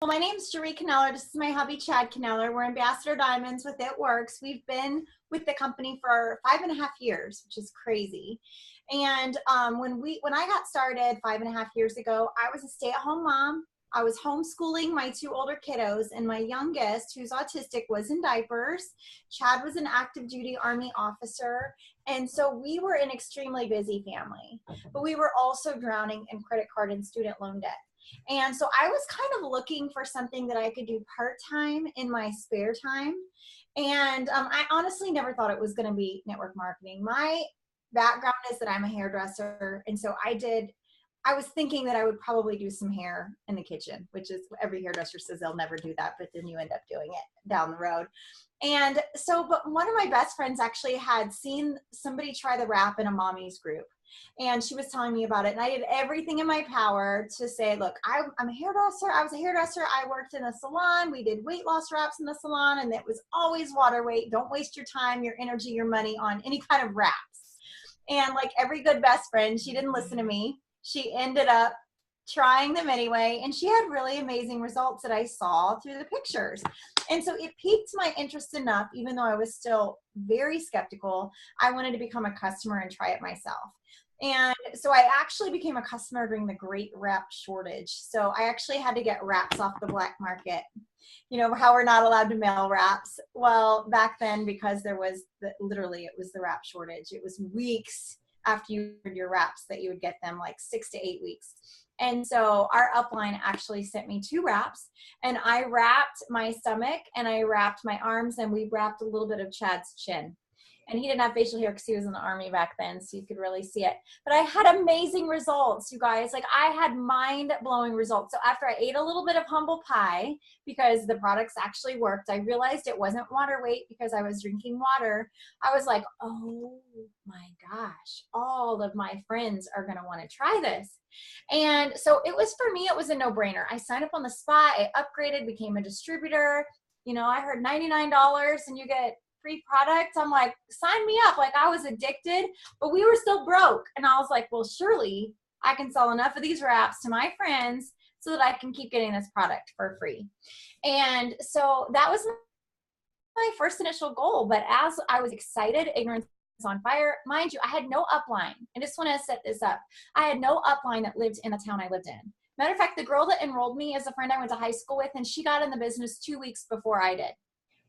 Well, my name's Jaree Kneller. This is my hubby, Chad Kneller. We're Ambassador Diamonds with It Works. We've been with the company for 5.5 years, which is crazy. And when I got started 5.5 years ago, I was a stay-at-home mom. I was homeschooling my two older kiddos, and my youngest, who's autistic, was in diapers. Chad was an active duty Army officer. And so we were an extremely busy family, but we were also drowning in credit card and student loan debt. And so I was kind of looking for something that I could do part-time in my spare time. And I honestly never thought it was going to be network marketing. My background is that I'm a hairdresser. And so I was thinking that I would probably do some hair in the kitchen, which is every hairdresser says they'll never do that, but then you end up doing it down the road. And so, but one of my best friends actually had seen somebody try the wrap in a mommy's group. And she was telling me about it. And I did everything in my power to say, look, I'm a hairdresser. I was a hairdresser. I worked in a salon. We did weight loss wraps in the salon. And it was always water weight. Don't waste your time, your energy, your money on any kind of wraps. And like every good best friend, she didn't listen to me. She ended up trying them anyway. And she had really amazing results that I saw through the pictures. And so it piqued my interest enough, even though I was still very skeptical, I wanted to become a customer and try it myself. And so I actually became a customer during the great wrap shortage. So I actually had to get wraps off the black market. You know how we're not allowed to mail wraps? Well, back then, because there was literally it was the wrap shortage. It was weeks after you ordered your wraps that you would get them, like 6 to 8 weeks. And so our upline actually sent me 2 wraps, and I wrapped my stomach and I wrapped my arms, and we wrapped a little bit of Chad's chin. And he didn't have facial hair because he was in the Army back then, so you could really see it. But I had amazing results, you guys. Like, I had mind-blowing results. So after I ate a little bit of humble pie, because the products actually worked, I realized it wasn't water weight because I was drinking water. I was like, oh my gosh, all of my friends are going to want to try this. And so it was, for me, it was a no-brainer. I signed up on the spot. I upgraded, became a distributor. You know, I heard $99 and you get free products. I'm like, sign me up. Like, I was addicted, but we were still broke. And I was like, well, surely I can sell enough of these wraps to my friends so that I can keep getting this product for free. And so that was my first initial goal. But as I was excited, ignorance on fire, mind you, I had no upline. I just want to set this up. I had no upline that lived in the town I lived in. Matter of fact, the girl that enrolled me is a friend I went to high school with, and she got in the business 2 weeks before I did.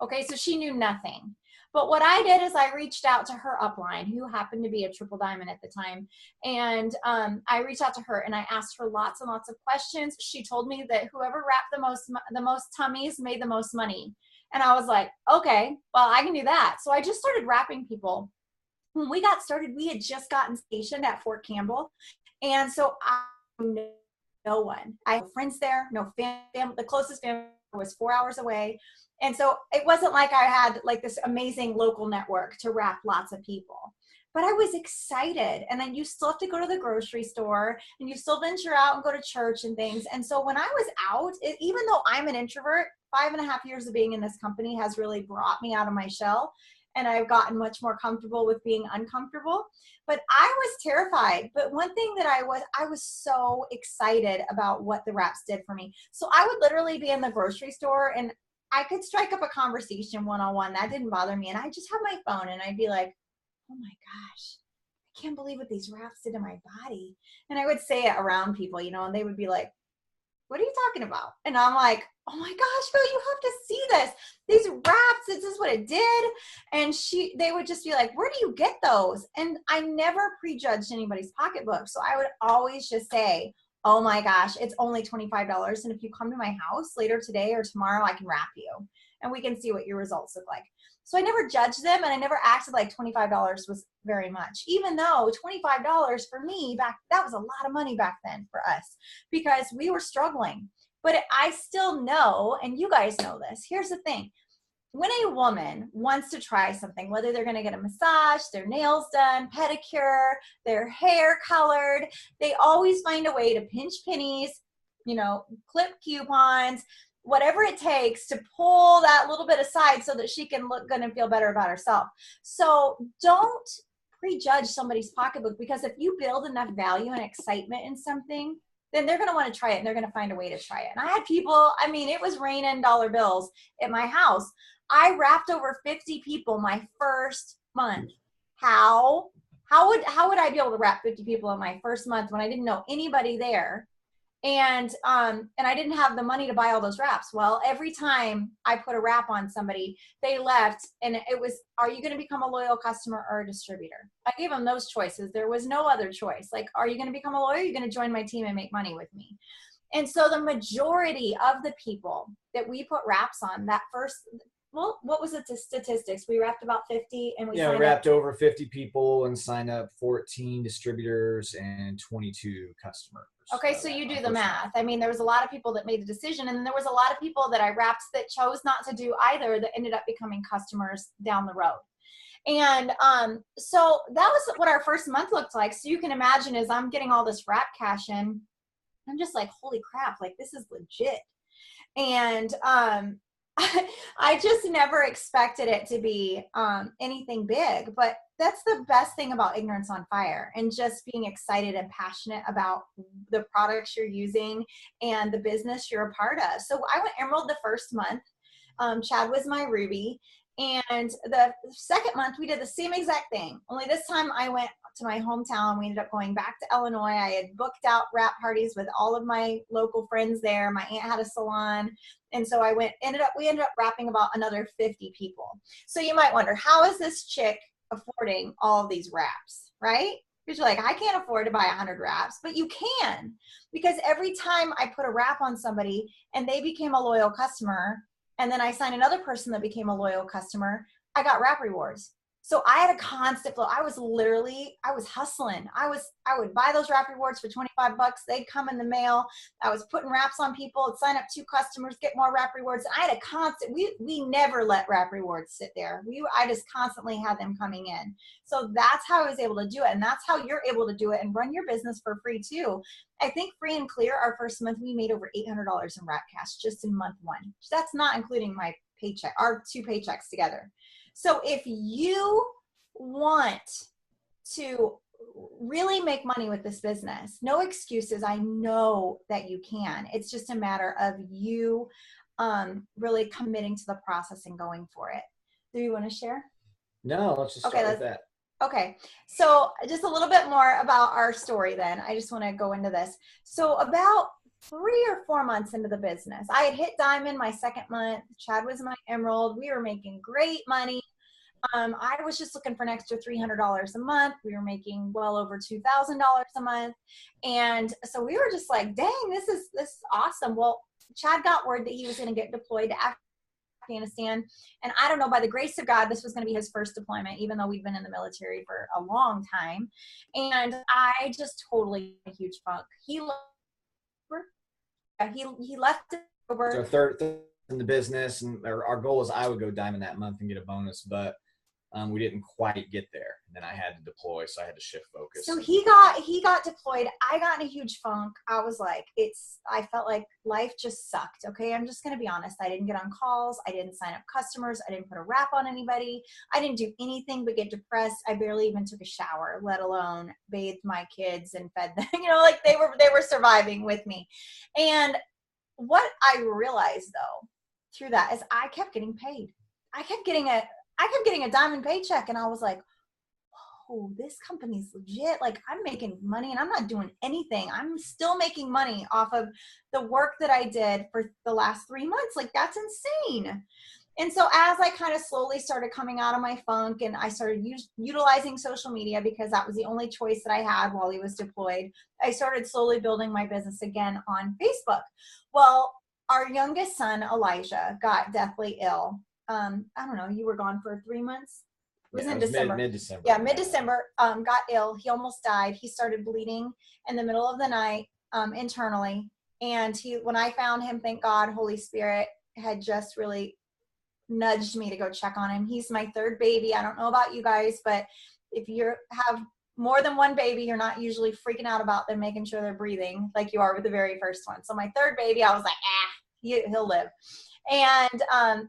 Okay, so she knew nothing. But what I did is I reached out to her upline, who happened to be a triple diamond at the time. And I reached out to her and I asked her lots and lots of questions. She told me that whoever wrapped the most tummies made the most money. And I was like, okay, well, I can do that. So I just started wrapping people. When we got started, we had just gotten stationed at Fort Campbell. And so I knew no one. I had friends there, no family. The closest family was 4 hours away. And so it wasn't like I had like this amazing local network to wrap lots of people, but I was excited. And then you still have to go to the grocery store and you still venture out and go to church and things. And so when I was out, even though I'm an introvert, 5.5 years of being in this company has really brought me out of my shell. And I've gotten much more comfortable with being uncomfortable, but I was terrified. But one thing that I was so excited about what the wraps did for me. So I would literally be in the grocery store and I could strike up a conversation one-on-one. That didn't bother me. And I just have my phone and I'd be like, oh my gosh, I can't believe what these wraps did to my body. And I would say it around people, you know, and they would be like, what are you talking about? And I'm like, oh my gosh, Phil, you have to see this. These wraps, this is what it did. And they would just be like, where do you get those? And I never prejudged anybody's pocketbook. So I would always just say, oh my gosh, it's only $25. And if you come to my house later today or tomorrow, I can wrap you and we can see what your results look like. So I never judged them and I never acted like $25 was very much, even though $25 for me that was a lot of money back then for us because we were struggling. But I still know, and you guys know this, here's the thing. When a woman wants to try something, whether they're going to get a massage, their nails done, pedicure, their hair colored, they always find a way to pinch pennies, you know, clip coupons, whatever it takes to pull that little bit aside so that she can look good and feel better about herself. So don't prejudge somebody's pocketbook because if you build enough value and excitement in something, then they're going to want to try it and they're going to find a way to try it. And I had people, I mean, it was raining dollar bills at my house. I wrapped over 50 people my first month. How would I be able to wrap 50 people in my first month when I didn't know anybody there? And I didn't have the money to buy all those wraps. Well, every time I put a wrap on somebody, they left, and it was, are you going to become a loyal customer or a distributor? I gave them those choices. There was no other choice. Like, are you going to become a loyal? Or are you going to join my team and make money with me? And so the majority of the people that we put wraps on that first, well, what was the statistics? We wrapped about 50 and we wrapped over 50 people and signed up 14 distributors and 22 customers. Okay, so you do the math. I mean, there was a lot of people that made the decision, and then there was a lot of people that I wrapped that chose not to do either that ended up becoming customers down the road. And so that was what our first month looked like. So you can imagine as I'm getting all this wrap cash in, I'm just like, holy crap, like this is legit. And I just never expected it to be anything big, but that's the best thing about Ignorance on Fire and just being excited and passionate about the products you're using and the business you're a part of. So I went Emerald the first month. Chad was my Ruby. And the second month we did the same exact thing. Only this time I went to my hometown. We ended up going back to Illinois. I had booked out wrap parties with all of my local friends there. My aunt had a salon. And so we ended up wrapping about another 50 people. So you might wonder, how is this chick affording all of these wraps, right? Because you're like, I can't afford to buy 100 wraps, but you can, because every time I put a wrap on somebody and they became a loyal customer, and then I signed another person that became a loyal customer, I got wrap rewards. So I had a constant flow. I was hustling. I would buy those wrap rewards for 25 bucks. They'd come in the mail. I was putting wraps on people, sign up 2 customers, get more wrap rewards. And I had a constant, we never let wrap rewards sit there. I just constantly had them coming in. So that's how I was able to do it. And that's how you're able to do it and run your business for free too. I think free and clear, our first month, we made over $800 in wrap cash just in month 1. That's not including my paycheck, our 2 paychecks together. So if you want to really make money with this business, no excuses. I know that you can. It's just a matter of you really committing to the process and going for it. Do you want to share? No, let's just start with that. Okay, so just a little bit more about our story then. I just want to go into this. So about 3 or 4 months into the business, I had hit diamond my second month. Chad was my emerald. We were making great money. I was just looking for an extra $300 a month. We were making well over $2,000 a month. And so we were just like, dang, this is awesome. Well, Chad got word that he was going to get deployed to Afghanistan. And I don't know, by the grace of God, this was going to be his first deployment, even though we've been in the military for a long time. And I just totally a huge funk. He left over. So third in the business, and our goal was I would go diamond that month and get a bonus, but we didn't quite get there. And then I had to deploy, so I had to shift focus. So he got deployed. I got in a huge funk. I was like, I felt like life just sucked. Okay, I'm just gonna be honest. I didn't get on calls. I didn't sign up customers. I didn't put a wrap on anybody. I didn't do anything but get depressed. I barely even took a shower, let alone bathed my kids and fed them. Like they were surviving with me. And what I realized though through that is I kept getting paid. I kept getting a diamond paycheck, and I was like, oh, this company's legit. Like, I'm making money and I'm not doing anything. I'm still making money off of the work that I did for the last 3 months. Like, that's insane. And so as I kind of slowly started coming out of my funk and I started utilizing social media because that was the only choice that I had while he was deployed, I started slowly building my business again on Facebook. Well, our youngest son, Elijah, got deathly ill. I don't know, you were gone for 3 months? It was in December. Mid-December. Yeah, mid-December, got ill. He almost died. He started bleeding in the middle of the night internally. And when I found him, thank God, Holy Spirit had just really nudged me to go check on him. He's my 3rd baby. I don't know about you guys, but if you have more than one baby, you're not usually freaking out about them, making sure they're breathing like you are with the very first one. So my 3rd baby, I was like, he'll live. And,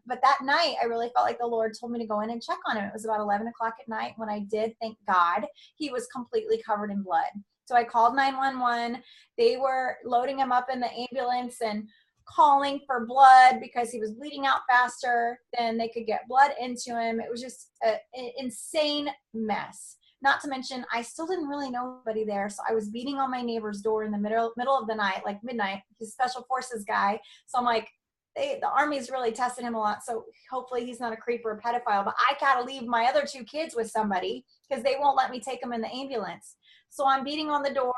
but that night I really felt like the Lord told me to go in and check on him. It was about 11 o'clock at night. When I did, thank God, he was completely covered in blood. So I called 911. They were loading him up in the ambulance and calling for blood because he was bleeding out faster than they could get blood into him. It was just an insane mess. Not to mention, I still didn't really know anybody there. So I was beating on my neighbor's door in the middle of the night, like midnight. He's a special forces guy. So I'm like, the Army's really tested him a lot. So hopefully he's not a creep or a pedophile, but I got to leave my other 2 kids with somebody because they won't let me take them in the ambulance. So I'm beating on the door.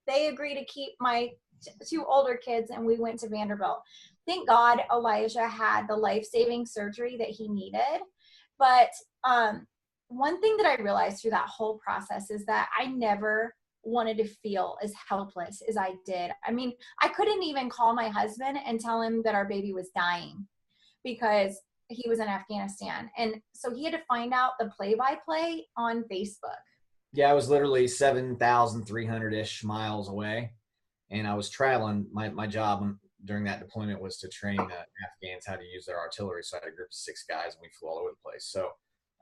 They agree to keep my 2 older kids, and we went to Vanderbilt. Thank God Elijah had the life-saving surgery that he needed. But one thing that I realized through that whole process is that I never wanted to feel as helpless as I did. I mean, I couldn't even call my husband and tell him that our baby was dying because he was in Afghanistan. And so he had to find out the play-by-play on Facebook. Yeah, I was literally 7,300-ish miles away. And I was traveling. My job during that deployment was to train Afghans how to use their artillery. So I had a group of 6 guys, and we flew all over the place. So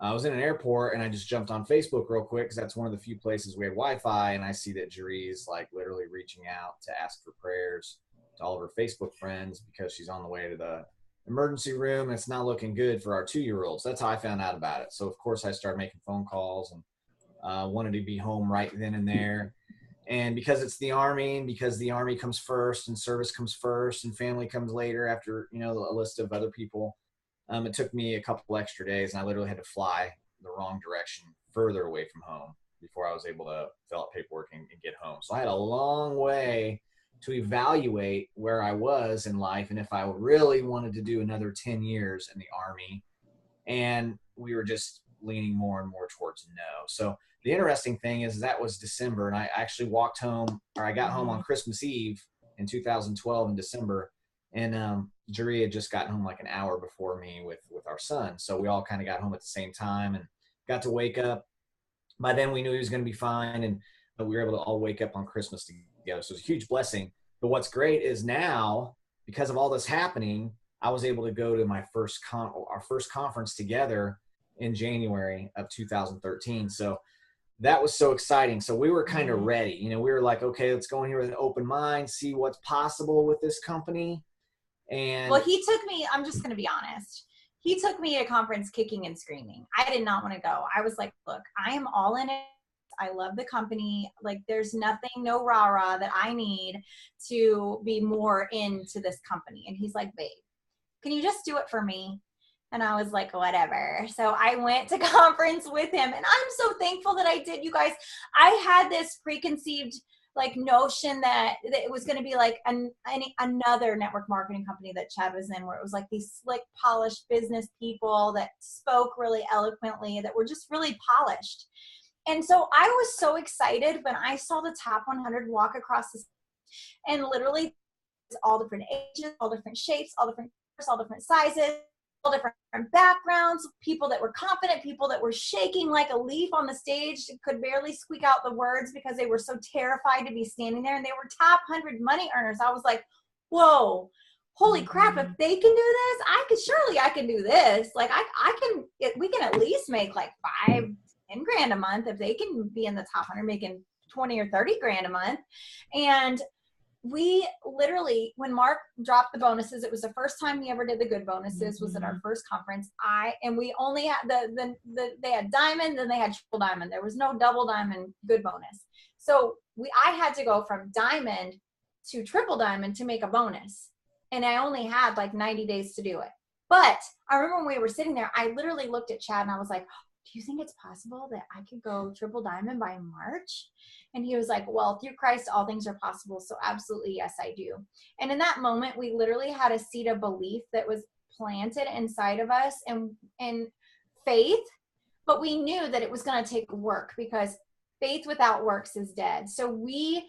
I was in an airport, and I just jumped on Facebook real quick because that's one of the few places we had Wi-Fi. And I see that Jaree's like literally reaching out to ask for prayers to all of her Facebook friends because she's on the way to the emergency room. And it's not looking good for our 2-year-olds. That's how I found out about it. So, of course, I started making phone calls and wanted to be home right then and there. And because it's the Army, and because the Army comes first and service comes first and family comes later after, you know, a list of other people, it took me a couple extra days, and I literally had to fly the wrong direction further away from home before I was able to fill out paperwork and get home. So I had a long way to evaluate where I was in life and if I really wanted to do another 10 years in the Army. And we were just leaning more and more towards no. So the interesting thing is that was December, and I actually walked home, or I got home on Christmas Eve in 2012 in December, and Jaree had just gotten home like an hour before me with our son. So we all kind of got home at the same time and got to wake up. By then we knew he was going to be fine, and we were able to all wake up on Christmas together. So it was a huge blessing. But what's great is now, because of all this happening, I was able to go to my our first conference together in January of 2013. So that was so exciting. So we were kind of ready. You know, we were like, okay, let's go in here with an open mind, see what's possible with this company. And well, he took me, I'm just going to be honest. He took me to a conference kicking and screaming. I did not want to go. I was like, look, I am all in it. I love the company. Like, there's nothing, no rah-rah that I need to be more into this company. And he's like, babe, can you just do it for me? And I was like, whatever. So I went to conference with him, and I'm so thankful that I did. You guys, I had this preconceived like notion that it was going to be like another network marketing company that Chad was in, where it was like these slick, polished business people that spoke really eloquently, that were just really polished. And so I was so excited when I saw the top 100 walk across the stage, and literally all different ages, all different shapes, all different colors, all different sizes, all different backgrounds, people that were confident, people that were shaking like a leaf on the stage, could barely squeak out the words because they were so terrified to be standing there, and they were top 100 money earners. I was like, whoa, holy crap, if they can do this, I can do this. Like we can at least make like 5-10 grand a month if they can be in the top 100 making 20 or 30 grand a month. And we literally, when Mark dropped the bonuses, it was the first time he ever did the good bonuses, was at our first conference. We only had they had diamond, then they had triple diamond. There was no double diamond good bonus. So I had to go from diamond to triple diamond to make a bonus. And I only had like 90 days to do it. But I remember when we were sitting there, I literally looked at Chad and I was like, do you think it's possible that I could go triple diamond by March? And he was like, well, through Christ, all things are possible. So absolutely, yes, I do. And in that moment, we literally had a seed of belief that was planted inside of us, and faith, but we knew that it was going to take work, because faith without works is dead. So we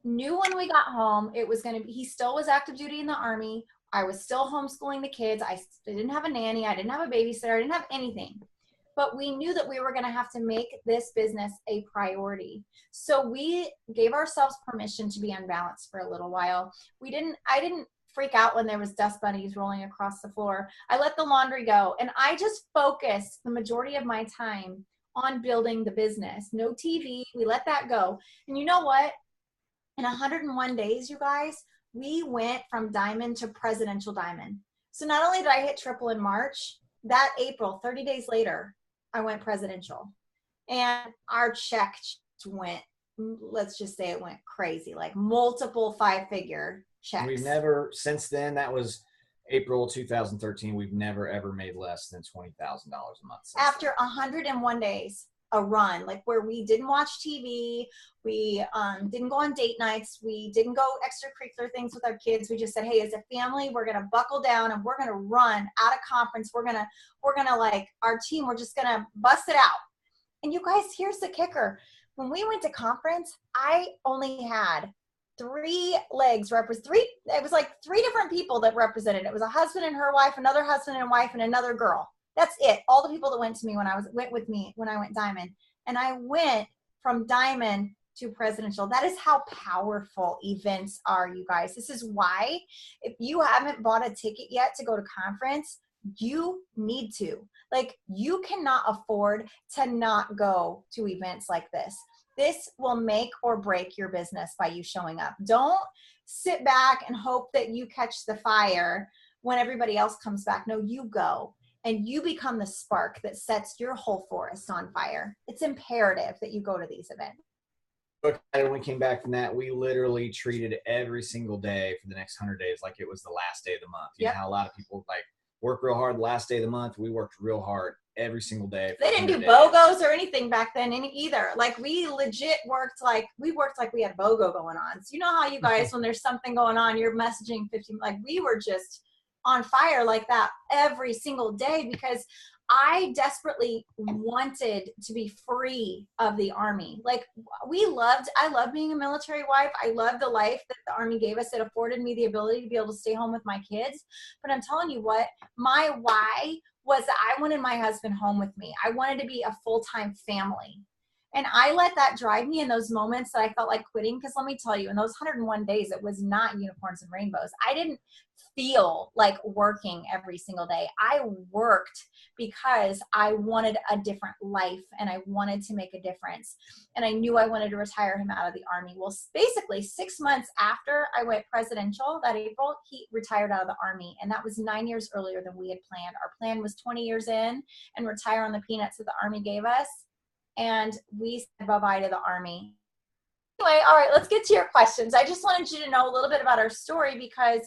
knew when we got home, it was going to be, he still was active duty in the Army. I was still homeschooling the kids. I didn't have a nanny. I didn't have a babysitter. I didn't have anything. But we knew that we were going to have to make this business a priority. So we gave ourselves permission to be unbalanced for a little while. I didn't freak out when there was dust bunnies rolling across the floor. I let the laundry go, and I just focused the majority of my time on building the business. No TV, we let that go. And you know what? In 101 days, you guys, we went from diamond to presidential diamond. So not only did I hit triple in March, that April, 30 days later, I went presidential. And our check went, let's just say it went crazy, like multiple 5-figure checks. We've never, since then, that was April 2013, we've never ever made less than $20,000 a month. After 101 days, a run, like where we didn't watch TV, we didn't go on date nights, we didn't go extracurricular things with our kids. We just said, hey, as a family, we're gonna buckle down and we're gonna run out of conference. We're gonna like our team, we're just gonna bust it out. And you guys, here's the kicker. When we went to conference, I only had 3 legs it was like 3 different people that represented. It was a husband and her wife, another husband and wife, and another girl. That's it. All the people that went with me when I went diamond. And I went from diamond to presidential. That is how powerful events are, you guys. This is why, if you haven't bought a ticket yet to go to conference, you need to. Like, you cannot afford to not go to events like this. This will make or break your business by you showing up. Don't sit back and hope that you catch the fire when everybody else comes back. No, you go. And you become the spark that sets your whole forest on fire. It's imperative that you go to these events. When we came back from that, we literally treated every single day for the next 100 days like it was the last day of the month. You know how a lot of people like work real hard the last day of the month. We worked real hard every single day. They didn't do BOGOs or anything back then either. Like, we legit worked like we had BOGO going on. So you know how you guys, when there's something going on, you're messaging 15, like we were just on fire like that every single day, because I desperately wanted to be free of the Army. Like, I love being a military wife. I love the life that the Army gave us. It afforded me the ability to be able to stay home with my kids. But I'm telling you what, my why was that I wanted my husband home with me. I wanted to be a full-time family. And I let that drive me in those moments that I felt like quitting. Because let me tell you, in those 101 days, it was not unicorns and rainbows. I didn't feel like working every single day. I worked because I wanted a different life and I wanted to make a difference. And I knew I wanted to retire him out of the Army. Well, basically 6 months after I went presidential that April, he retired out of the Army. And that was 9 years earlier than we had planned. Our plan was 20 years in and retire on the peanuts that the Army gave us. And we said bye-bye to the Army. Anyway, all right, let's get to your questions. I just wanted you to know a little bit about our story because,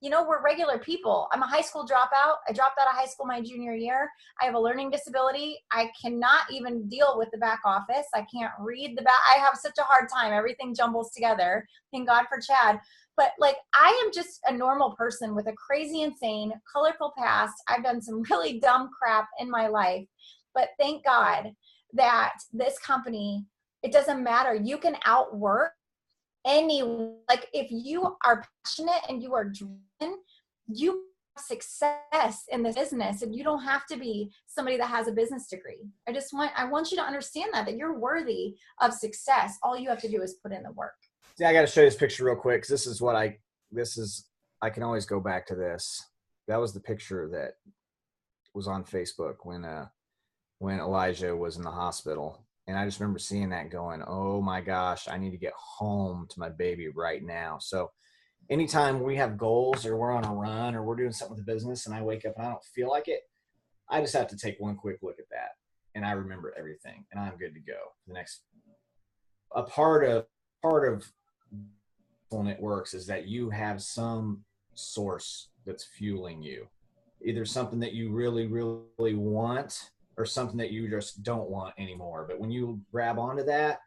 you know, we're regular people. I'm a high school dropout. I dropped out of high school my junior year. I have a learning disability. I cannot even deal with the back office. I can't read the back. I have such a hard time. Everything jumbles together. Thank God for Chad. But like, I am just a normal person with a crazy, insane, colorful past. I've done some really dumb crap in my life. But thank God that this company, it doesn't matter. You can outwork any, like if you are passionate and you are driven, you have success in this business, and you don't have to be somebody that has a business degree. I want you to understand that you're worthy of success. All you have to do is put in the work. See, I got to show you this picture real quick. 'Cause I can always go back to this. That was the picture that was on Facebook when Elijah was in the hospital. And I just remember seeing that going, oh my gosh, I need to get home to my baby right now. So anytime we have goals or we're on a run or we're doing something with the business and I wake up and I don't feel like it, I just have to take one quick look at that and I remember everything and I'm good to go. The next, a part of when it works is that you have some source that's fueling you, either something that you really, really want or something that you just don't want anymore. But when you grab onto that,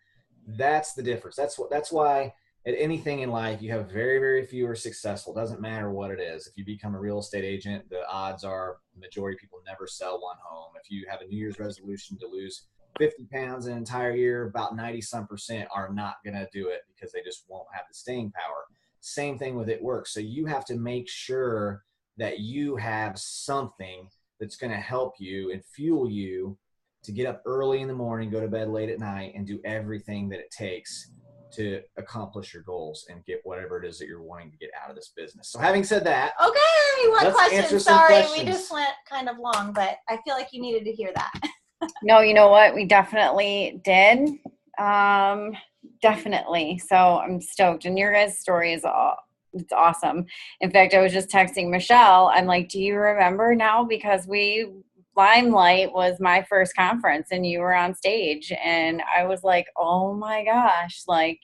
that's the difference. That's why at anything in life, you have very, very few are successful. It doesn't matter what it is. If you become a real estate agent, the odds are the majority of people never sell one home. If you have a New Year's resolution to lose 50 pounds an entire year, about 90% are not going to do it because they just won't have the staying power. Same thing with it works. So you have to make sure that you have something that's going to help you and fuel you to get up early in the morning, go to bed late at night, and do everything that it takes to accomplish your goals and get whatever it is that you're wanting to get out of this business. So having said that, okay, one question. Sorry, we just went kind of long, but I feel like you needed to hear that. No, you know what? We definitely did. definitely. So I'm stoked. And your guys' story is it's awesome. In fact, I was just texting Michelle. I'm like, do you remember now? Because Limelight was my first conference and you were on stage. And I was like, oh my gosh, like,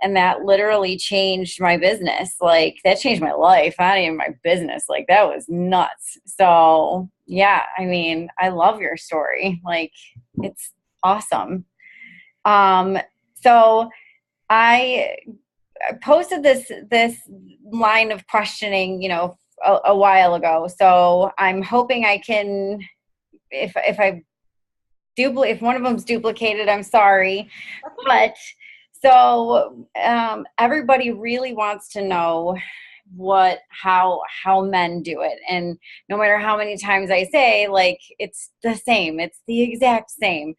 and that literally changed my business. Like, that changed my life, not even my business. Like, that was nuts. So yeah, I mean, I love your story. Like, it's awesome. So I posted this line of questioning, a while ago. So I'm hoping I can, if one of them's duplicated, I'm sorry. But so everybody really wants to know how men do it. And no matter how many times I say, like, it's the same, it's the exact same,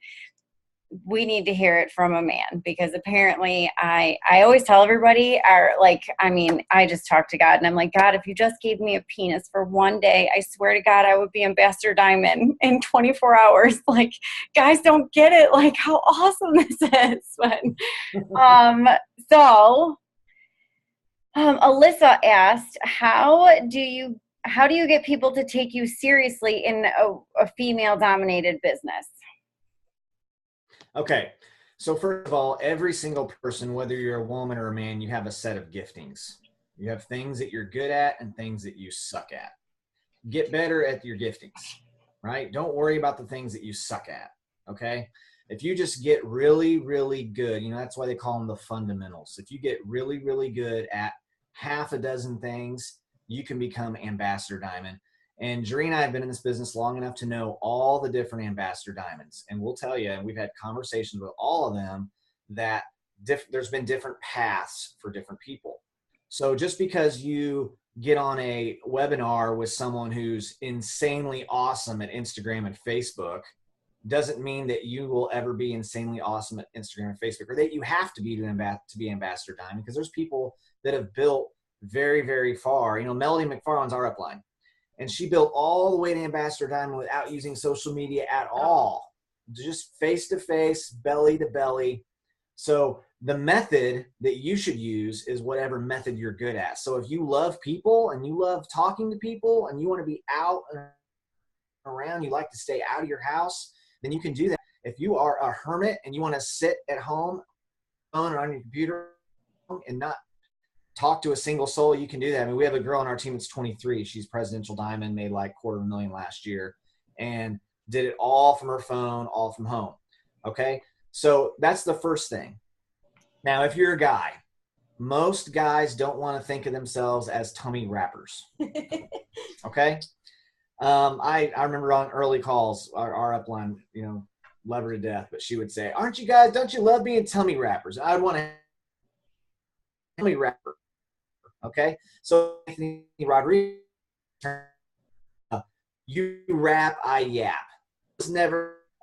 we need to hear it from a man, because apparently I always tell everybody, I just talk to God and I'm like, God, if you just gave me a penis for one day, I swear to God, I would be Ambassador Diamond in 24 hours. Like, guys don't get it, like how awesome this is. But, Alyssa asked, how do you get people to take you seriously in a female dominated business? Okay. So first of all, every single person, whether you're a woman or a man, you have a set of giftings. You have things that you're good at and things that you suck at. Get better at your giftings, right? Don't worry about the things that you suck at. Okay. If you just get really, really good, that's why they call them the fundamentals. If you get really, really good at half a dozen things, you can become Ambassador Diamond. And Jaree and I have been in this business long enough to know all the different Ambassador Diamonds. And we'll tell you, and we've had conversations with all of them, that there's been different paths for different people. So just because you get on a webinar with someone who's insanely awesome at Instagram and Facebook doesn't mean that you will ever be insanely awesome at Instagram and Facebook, or that you have to be be Ambassador Diamond, because there's people that have built very, very far. Melody McFarland's our upline. And she built all the way to Ambassador Diamond without using social media at all. Just face-to-face, belly-to-belly. So the method that you should use is whatever method you're good at. So if you love people and you love talking to people and you want to be out and around, you like to stay out of your house, then you can do that. If you are a hermit and you want to sit at home or on your computer and not talk to a single soul, you can do that. I mean, we have a girl on our team that's 23. She's Presidential Diamond, made like $250,000 last year, and did it all from her phone, all from home. Okay. So that's the first thing. Now, if you're a guy, most guys don't want to think of themselves as tummy wrappers. Okay. I remember on early calls, our upline, love her to death, but she would say, don't you love being tummy wrappers? I'd want to tummy wrapper. Okay. So Anthony Rodriguez, you rap, I yap.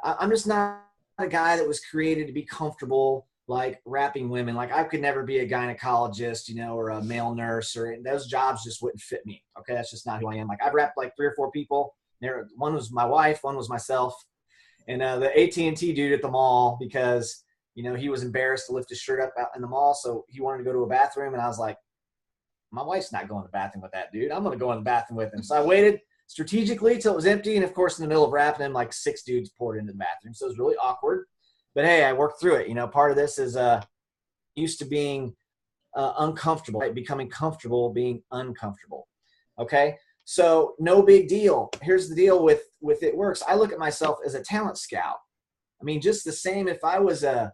I'm just not a guy that was created to be comfortable, like rapping women. Like, I could never be a gynecologist, or a male nurse, or those jobs just wouldn't fit me. Okay. That's just not who I am. Like, I've rapped like 3 or 4 people. One was my wife, one was myself, and the AT&T dude at the mall, because, he was embarrassed to lift his shirt up out in the mall. So he wanted to go to a bathroom, and I was like, my wife's not going to the bathroom with that dude. I'm going to go in the bathroom with him. So I waited strategically till it was empty. And of course, in the middle of rapping him, like 6 dudes poured into the bathroom. So it was really awkward, but hey, I worked through it. Part of this is used to being uncomfortable, right? Becoming comfortable being uncomfortable. Okay. So no big deal. Here's the deal with It Works. I look at myself as a talent scout. I mean, just the same if I was a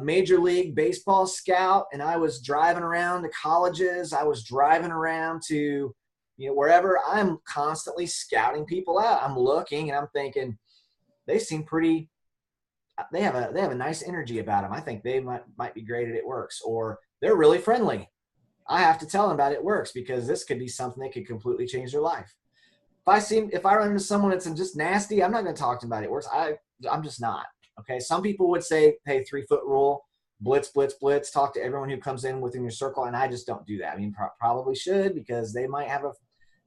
Major League Baseball scout and I was driving around to colleges, I was driving around to, wherever, I'm constantly scouting people out. I'm looking and I'm thinking, they seem pretty, they have a nice energy about them. I think they might be great at It Works, or they're really friendly. I have to tell them about It Works, because this could be something that could completely change their life. If I run into someone that's just nasty, I'm not going to talk to them about It Works. I'm just not. Okay. Some people would say, hey, 3-foot rule, blitz, blitz, blitz, talk to everyone who comes in within your circle. And I just don't do that. I mean, probably should, because they might have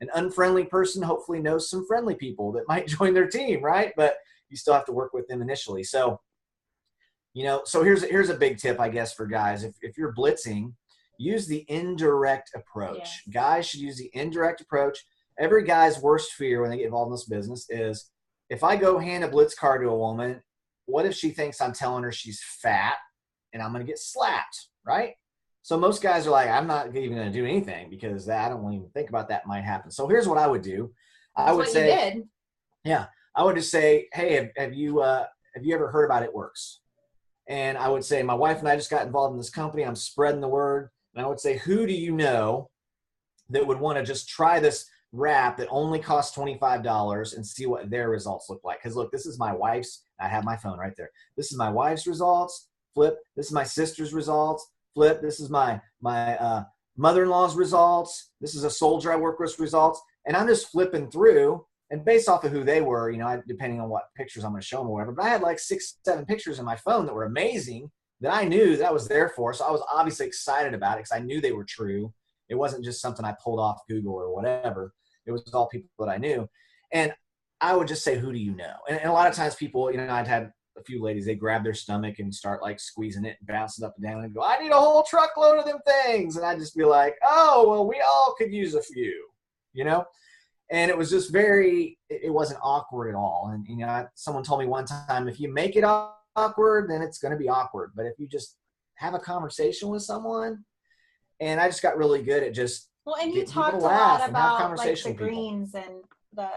an unfriendly person, hopefully knows some friendly people that might join their team. Right. But you still have to work with them initially. So You know, so here's a big tip, I guess, for guys. If you're blitzing, use the indirect approach. Yes. Guys should use the indirect approach. Every guy's worst fear when they get involved in this business is, if I go hand a blitz card to a woman, what if she thinks I'm telling her she's fat and I'm going to get slapped, right? So most guys are like, I'm not even going to do anything because I don't even think about that might happen. So here's what I would do. I would say, you did. yeah, I would just say, hey, have you ever heard about It Works? And I would say, my wife and I just got involved in this company. I'm spreading the word. And I would say, who do you know that would want to just try this wrap that only costs $25 and see what their results look like? Because look, this is my wife's. I have my phone right there. This is my wife's results. Flip. This is my sister's results. Flip. This is my mother-in-law's results. This is a soldier I work with results. And I'm just flipping through. And based off of who they were, you know, depending on what pictures I'm going to show them or whatever, but I had like 6, 7 pictures in my phone that were amazing that I knew that I was there for. So I was obviously excited about it because I knew they were true. It wasn't just something I pulled off Google or whatever. It was all people that I knew. And I would just say, who do you know? And a lot of times people, you know, I'd had a few ladies, they grab their stomach and start like squeezing it and bouncing up and down and go, I need a whole truckload of them things. And I'd just be like, oh, well, we all could use a few, you know? And it was just it wasn't awkward at all. And, you know, someone told me one time, if you make it awkward, then it's going to be awkward. But if you just have a conversation with someone, and I just got really good at just and you talked a lot about like the greens and the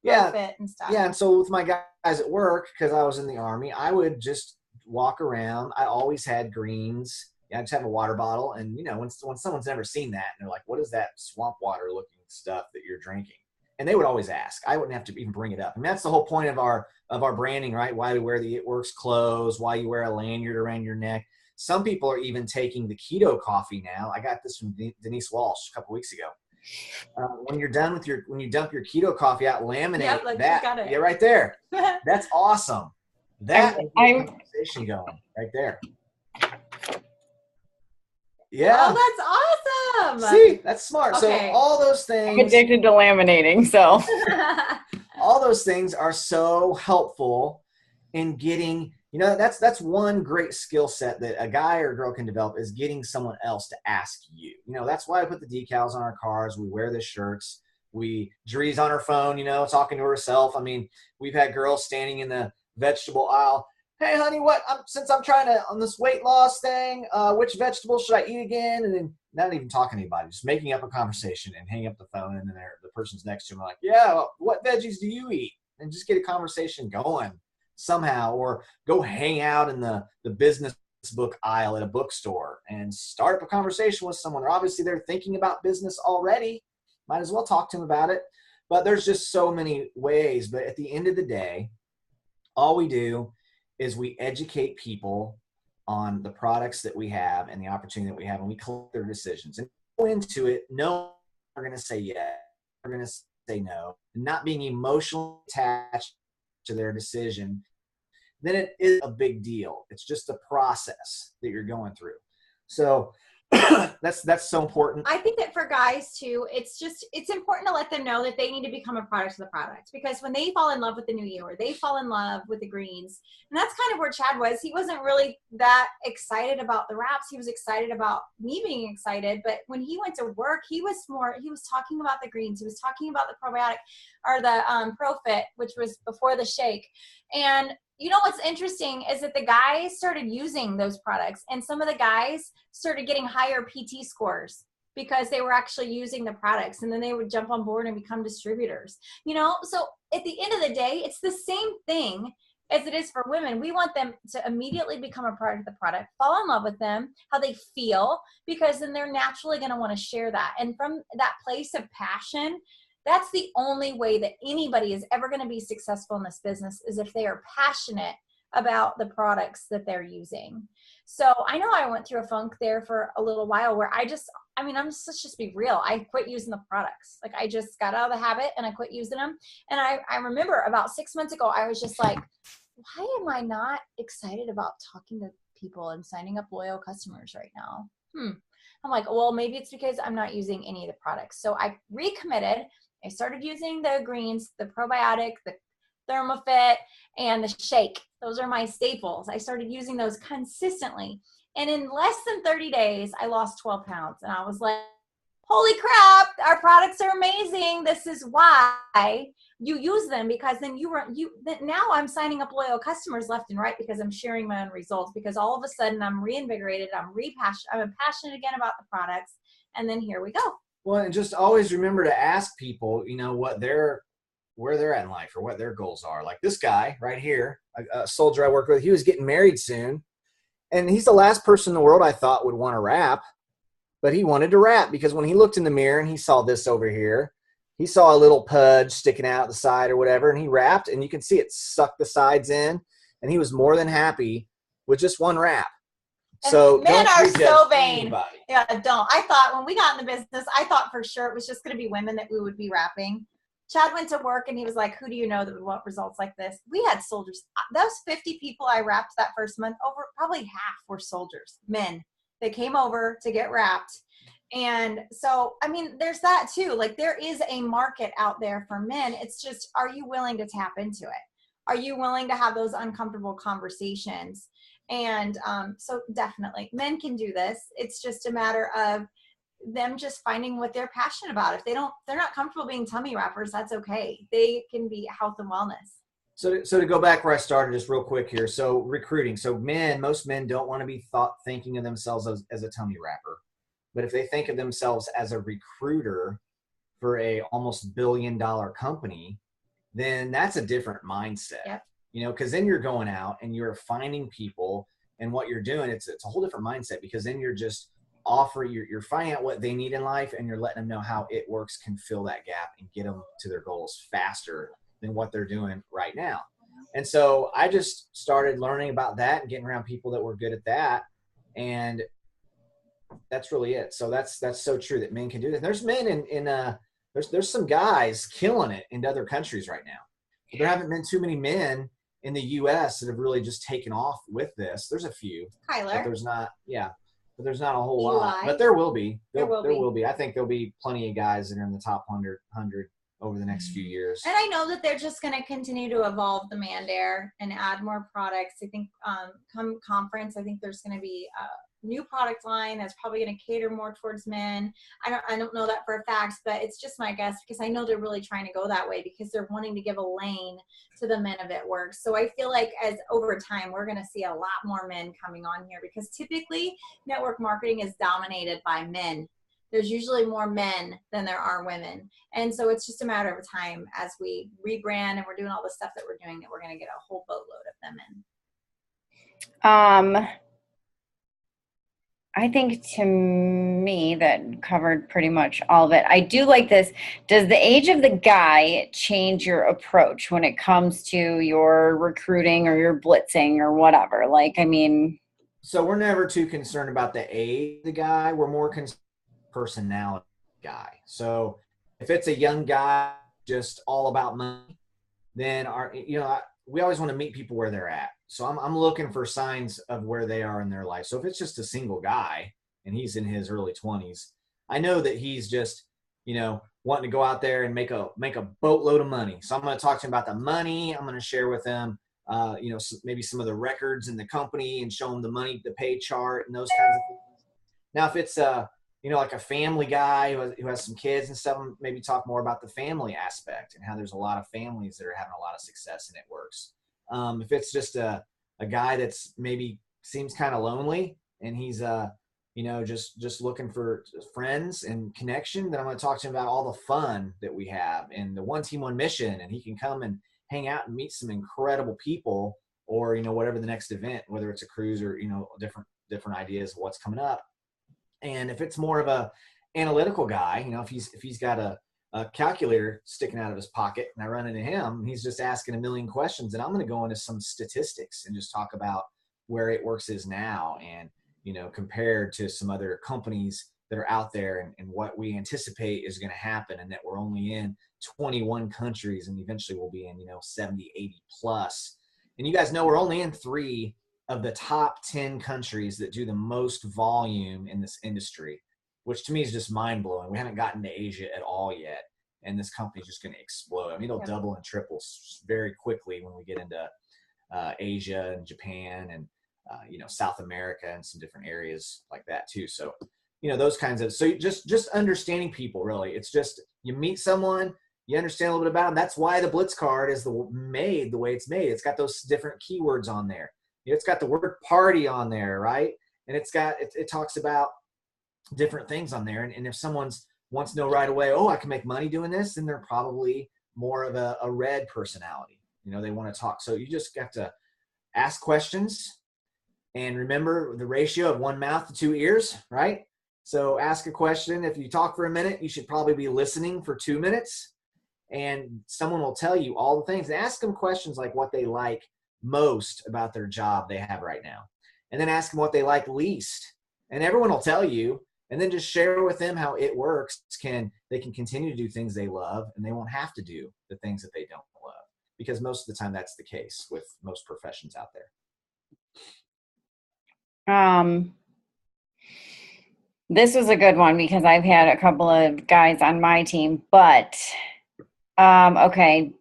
fit and stuff. Yeah, and so with my guys at work, because I was in the Army, I would just walk around. I always had greens. I just have a water bottle. And, you know, when someone's never seen that, and they're like, what is that swamp water looking stuff that you're drinking? And they would always ask. I wouldn't have to even bring it up. And that's the whole point of our branding, right? Why we wear the It Works clothes, why you wear a lanyard around your neck. Some people are even taking the keto coffee now. I got this from Denise Walsh a couple weeks ago. When you're done with when you dump your keto coffee out, laminate that. Yeah, right there. That's awesome. That is the conversation going right there. Yeah. Oh, that's awesome. See, that's smart. Okay. So all those things. I'm addicted to laminating, so. All those things are so helpful in getting, you know, that's one great skill set that a guy or a girl can develop, is getting someone else to ask you. You know, that's why I put the decals on our cars. We wear the shirts. Jaree's on her phone, you know, talking to herself. I mean, we've had girls standing in the vegetable aisle. Hey, honey, since I'm trying to, on this weight loss thing, which vegetable should I eat again? And then not even talking to anybody, just making up a conversation and hang up the phone. And then the person's next to him like, yeah, what veggies do you eat? And just get a conversation going somehow, or go hang out in the business book aisle at a bookstore and start up a conversation with someone. Obviously, they're thinking about business already. Might as well talk to them about it. But there's just so many ways. But at the end of the day, all we do is we educate people on the products that we have and the opportunity that we have, and we collect their decisions and go into it. No, we're going to say yes, we're going to say no, and not being emotionally attached to their decision. Then it is a big deal. It's just a process that you're going through. So that's so important. I think that for guys too, it's important to let them know that they need to become a product of the product, because when they fall in love with the new year, or they fall in love with the greens, and that's kind of where Chad was. He wasn't really that excited about the wraps. He was excited about me being excited. But when he went to work, he was talking about the greens. He was talking about the probiotic, or the ProFit, which was before the shake. And you know what's interesting is that the guys started using those products, and some of the guys started getting higher PT scores because they were actually using the products, and then they would jump on board and become distributors. You know, so at the end of the day, it's the same thing as it is for women. We want them to immediately become a part of the product, fall in love with them, how they feel, because then they're naturally going to want to share that. And from that place of passion, that's the only way that anybody is ever going to be successful in this business, is if they are passionate about the products that they're using. So I know I went through a funk there for a little while where let's just be real. I quit using the products. Like, I just got out of the habit and I quit using them. And I remember about 6 months ago, I was just like, why am I not excited about talking to people and signing up loyal customers right now? I'm like, well, maybe it's because I'm not using any of the products. So I recommitted. I started using the greens, the probiotic, the ThermoFit, and the shake. Those are my staples. I started using those consistently. And in less than 30 days, I lost 12 pounds. And I was like, holy crap, our products are amazing. This is why you use them, because then now I'm signing up loyal customers left and right because I'm sharing my own results, because all of a sudden I'm reinvigorated. I'm passionate again about the products. And then here we go. Well, and just always remember to ask people, where they're at in life or what their goals are. Like this guy right here, a soldier I work with, he was getting married soon. And he's the last person in the world I thought would want to rap, but he wanted to rap because when he looked in the mirror and he saw this over here, he saw a little pudge sticking out the side or whatever, and he rapped, and you can see it suck the sides in, and he was more than happy with just one rap. And so men are so vain. Anybody. Yeah, don't. I thought when we got in the business, I thought for sure it was just going to be women that we would be rapping. Chad went to work and he was like, who do you know that would want results like this? We had soldiers. Those 50 people I wrapped that first month, over probably half were soldiers, men. They came over to get wrapped. And so, I mean, there's that too. Like there is a market out there for men. It's just, are you willing to tap into it? Are you willing to have those uncomfortable conversations? And so definitely men can do this. It's just a matter of them just finding what they're passionate about. If they're not comfortable being tummy wrappers, that's okay. They can be health and wellness. So to go back where I started just real quick here. So recruiting. So most men don't want to be thinking of themselves as a tummy wrapper. But if they think of themselves as a recruiter for a almost $1 billion company, then that's a different mindset. Yep. Because then you're going out and you're finding people, and what you're doing, it's a whole different mindset, because then you're just you're finding out what they need in life, and you're letting them know how it works can fill that gap and get them to their goals faster than what they're doing right now. And so I just started learning about that and getting around people that were good at that. And that's really it. So that's so true that men can do that. There's men there's some guys killing it in other countries right now. But there haven't been too many men in the US that have really just taken off with this. There's a few. Kyler. But there's not a whole Eli. lot. But there will be. There will be. I think there'll be plenty of guys that are in the top 100 over the next few years. And I know that they're just going to continue to evolve the Mandair and add more products. I think come conference, I think there's going to be a new product line that's probably going to cater more towards men. I don't know that for a fact, but it's just my guess, because I know they're really trying to go that way, because they're wanting to give a lane to the men of It Works. So I feel like as over time, we're going to see a lot more men coming on here, because typically network marketing is dominated by men. There's usually more men than there are women. And so it's just a matter of time as we rebrand and we're doing all the stuff that we're doing, that we're going to get a whole boatload of them in. I think to me that covered pretty much all of it. I do like this. Does the age of the guy change your approach when it comes to your recruiting or your blitzing or whatever? So we're never too concerned about the age of the guy. We're more concerned personality guy. So if it's a young guy just all about money, then we always want to meet people where they're at. So I'm looking for signs of where they are in their life. So if it's just a single guy and he's in his early 20s, I know that he's just wanting to go out there and make a boatload of money. So I'm going to talk to him about the money. I'm going to share with him maybe some of the records in the company and show him the money, the pay chart and those kinds of things. Now if it's like a family guy who has some kids and stuff, maybe talk more about the family aspect and how there's a lot of families that are having a lot of success and it works. If it's just a guy that's maybe seems kind of lonely and he's just looking for friends and connection, then I'm going to talk to him about all the fun that we have and the one team, one mission, and he can come and hang out and meet some incredible people, or whatever the next event, whether it's a cruise or different ideas of what's coming up. And if it's more of a analytical guy, if he's got a calculator sticking out of his pocket and I run into him, and he's just asking a million questions, and I'm going to go into some statistics and just talk about where It Works is now and, compared to some other companies that are out there and what we anticipate is going to happen, and that we're only in 21 countries and eventually we'll be in, 70, 80 plus. And you guys know we're only in 3 of the top 10 countries that do the most volume in this industry, which to me is just mind blowing. We haven't gotten to Asia at all yet. and this company is just going to explode. I mean, it'll double and triple very quickly when we get into Asia and Japan and South America and some different areas like that too. So those kinds of, so just understanding people, really. It's just, you meet someone, you understand a little bit about them. That's why the Blitz card is made the way it's made. It's got those different keywords on there. It's got the word party on there, right? And it talks about different things on there. And if someone's wants to know right away, oh, I can make money doing this, then they're probably more of a red personality. They want to talk. So you just have to ask questions and remember the ratio of 1 mouth to 2 ears, right? So ask a question. If you talk for a minute, you should probably be listening for 2 minutes, and someone will tell you all the things. And ask them questions like what they like most about their job they have right now. And then ask them what they like least. And everyone will tell you, and then just share with them how it works. They can continue to do things they love, and they won't have to do the things that they don't love, because most of the time that's the case with most professions out there. This was a good one because I've had a couple of guys on my team, but okay.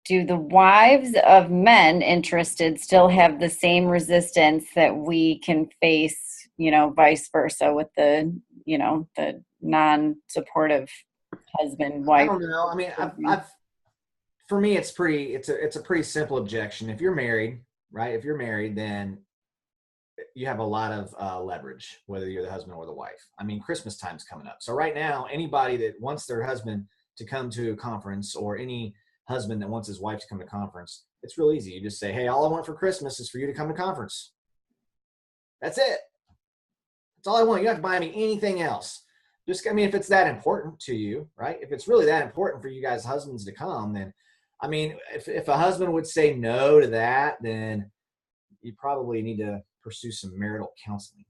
Do the wives of men interested still have the same resistance that we can face, vice versa with the non-supportive husband, wife? I don't know. I mean, for me, it's a pretty simple objection. If you're married, right? If you're married, then you have a lot of leverage, whether you're the husband or the wife. I mean, Christmas time's coming up. So right now, anybody that wants their husband to come to a conference, or any husband that wants his wife to come to conference, it's real easy. You just say, hey, all I want for Christmas is for you to come to conference. That's it. That's all I want. You don't have to buy me anything else. If it's that important to you, right? If it's really that important for you guys husbands to come, then, I mean, if a husband would say no to that, then you probably need to pursue some marital counseling.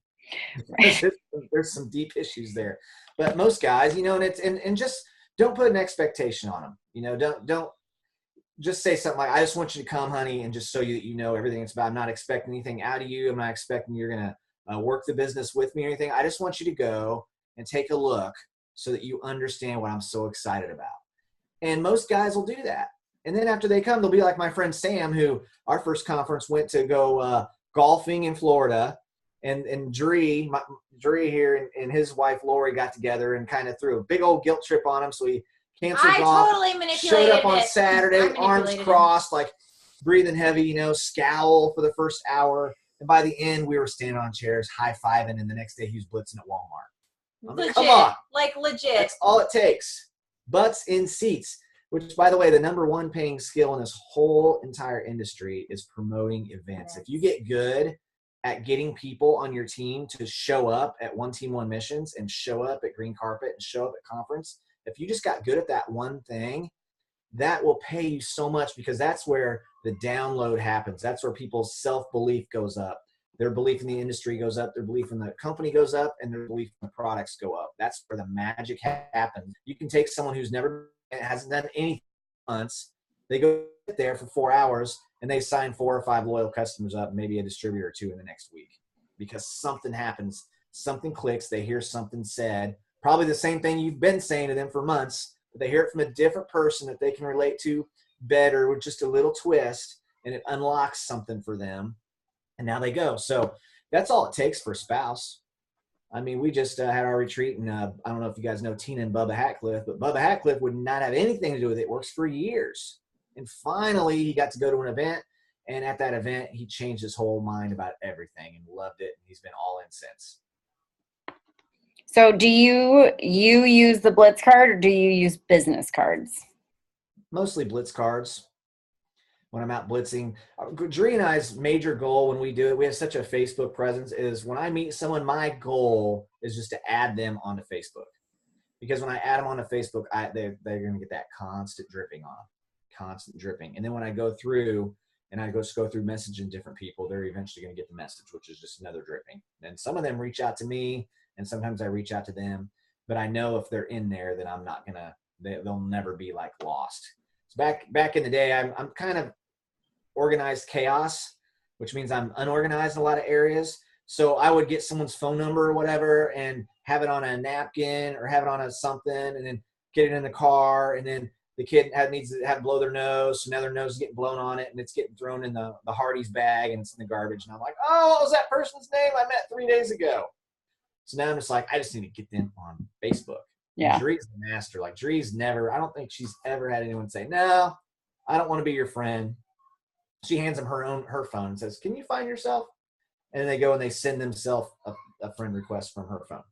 There's some deep issues there. But most guys, and just don't put an expectation on them. Don't just say something like, I just want you to come, honey, and just so you know everything it's about. I'm not expecting anything out of you. I'm not expecting you're going to work the business with me or anything. I just want you to go and take a look so that you understand what I'm so excited about. And most guys will do that. And then after they come, they'll be like my friend Sam, who our first conference went to go golfing in Florida. And Jaree here and his wife Lori got together and kind of threw a big old guilt trip on him. So he canceled golf. Totally manipulated. Showed up on Saturday, arms crossed, like breathing heavy, scowl for the first hour. And by the end, we were standing on chairs, high-fiving, and the next day he was blitzing at Walmart. I mean, come on. Like legit. That's all it takes. Butts in seats, which, by the way, the number one paying skill in this whole entire industry is promoting events. Yes. If you get good at getting people on your team to show up at One Team, One Missions, and show up at Green Carpet, and show up at conference, if you just got good at that one thing, that will pay you so much, because that's where the download happens. That's where people's self-belief goes up. Their belief in the industry goes up. Their belief in the company goes up, and their belief in the products go up. That's where the magic happens. You can take someone who's hasn't done anything once. They go there for 4 hours, and they sign 4 or 5 loyal customers up, maybe a distributor or 2 in the next week, because something happens, something clicks. They hear something said, probably the same thing you've been saying to them for months, but they hear it from a different person that they can relate to better with just a little twist, and it unlocks something for them. And now they go. So that's all it takes for a spouse. I mean, we just had our retreat, and I don't know if you guys know Tina and Bubba Hatcliffe, but Bubba Hatcliffe would not have anything to do with it. Works for years. And finally, he got to go to an event, and at that event, he changed his whole mind about everything and loved it. And he's been all in since. So do you use the Blitz card, or do you use business cards? Mostly Blitz cards. When I'm out blitzing, Jaree and I's major goal when we do it, we have such a Facebook presence, is when I meet someone, my goal is just to add them onto Facebook. Because when I add them onto Facebook, they're going to get that constant dripping. And then when I go through and I just go through messaging different people, they're eventually going to get the message, which is just another dripping. And some of them reach out to me, and sometimes I reach out to them. But I know if they're in there, then I'm not going to, they'll never be like lost. So back in the day, I'm kind of organized chaos, which means I'm unorganized in a lot of areas. So I would get someone's phone number or whatever and have it on a napkin or have it on a something, and then get it in the car, and then the kid needs to have blow their nose, so now their nose is getting blown on it, and it's getting thrown in the Hardee's bag, and it's in the garbage. And I'm like, oh, what was that person's name I met 3 days ago? So now I'm just like, I just need to get them on Facebook. Yeah. Jaree's the master. Like, Jaree's never, I don't think she's ever had anyone say, no, I don't want to be your friend. She hands them her phone and says, can you find yourself? And then they go and they send themselves a friend request from her phone.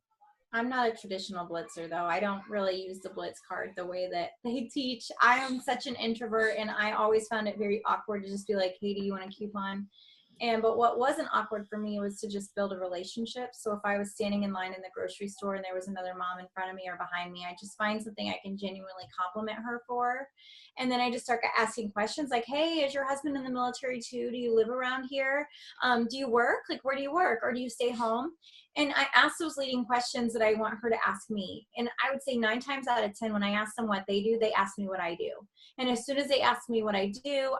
I'm not a traditional blitzer, though. I don't really use the blitz card the way that they teach. I am such an introvert, and I always found it very awkward to just be like, hey, do you want a coupon? But what wasn't awkward for me was to just build a relationship. So if I was standing in line in the grocery store and there was another mom in front of me or behind me, I just find something I can genuinely compliment her for. And then I just start asking questions like, hey, is your husband in the military too? Do you live around here? Do you work? Like, where do you work? Or do you stay home? And I ask those leading questions that I want her to ask me. And I would say 9 times out of 10, when I ask them what they do, they ask me what I do. And as soon as they ask me what I do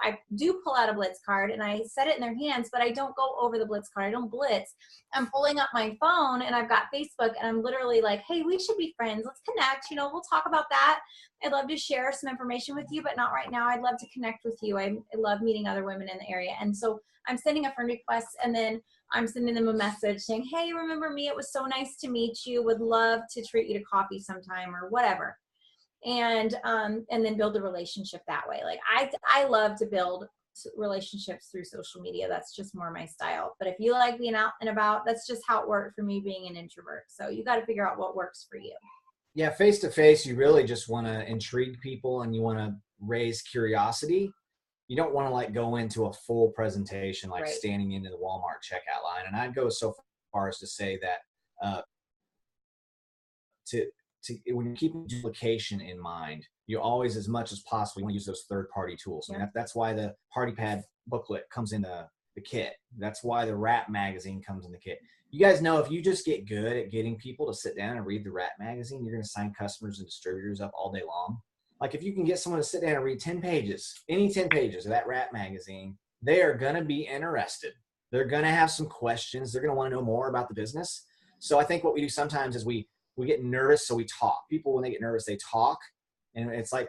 pull out a blitz card and I set it in their hands, but I don't go over the blitz card. I don't blitz. I'm pulling up my phone and I've got Facebook and I'm literally like, hey, we should be friends. Let's connect. We'll talk about that. I'd love to share some information with you, but not right now. I'd love to connect with you. I love meeting other women in the area. And so I'm sending a friend request and then I'm sending them a message saying, hey, remember me? It was so nice to meet you. Would love to treat you to coffee sometime or whatever. And then build a relationship that way. Like I love to build relationships through social media. That's just more my style. But if you like being out and about, that's just how it worked for me being an introvert. So you got to figure out what works for you. Yeah, face to face, you really just want to intrigue people and you want to raise curiosity. You don't want to like go into a full presentation, like Right. standing into the Walmart checkout line. And I'd go so far as to say that when you're keeping duplication in mind, you always, as much as possible, you want to use those third-party tools. Yeah. And that's why the Party Pad booklet comes in the kit. That's why the Wrap magazine comes in the kit. You guys know if you just get good at getting people to sit down and read the Wrap magazine, you're going to sign customers and distributors up all day long. Like if you can get someone to sit down and read 10 pages, any 10 pages of that Wrap magazine, they are going to be interested. They're going to have some questions. They're going to want to know more about the business. So I think what we do sometimes is we get nervous, so we talk. People, when they get nervous, they talk. And it's like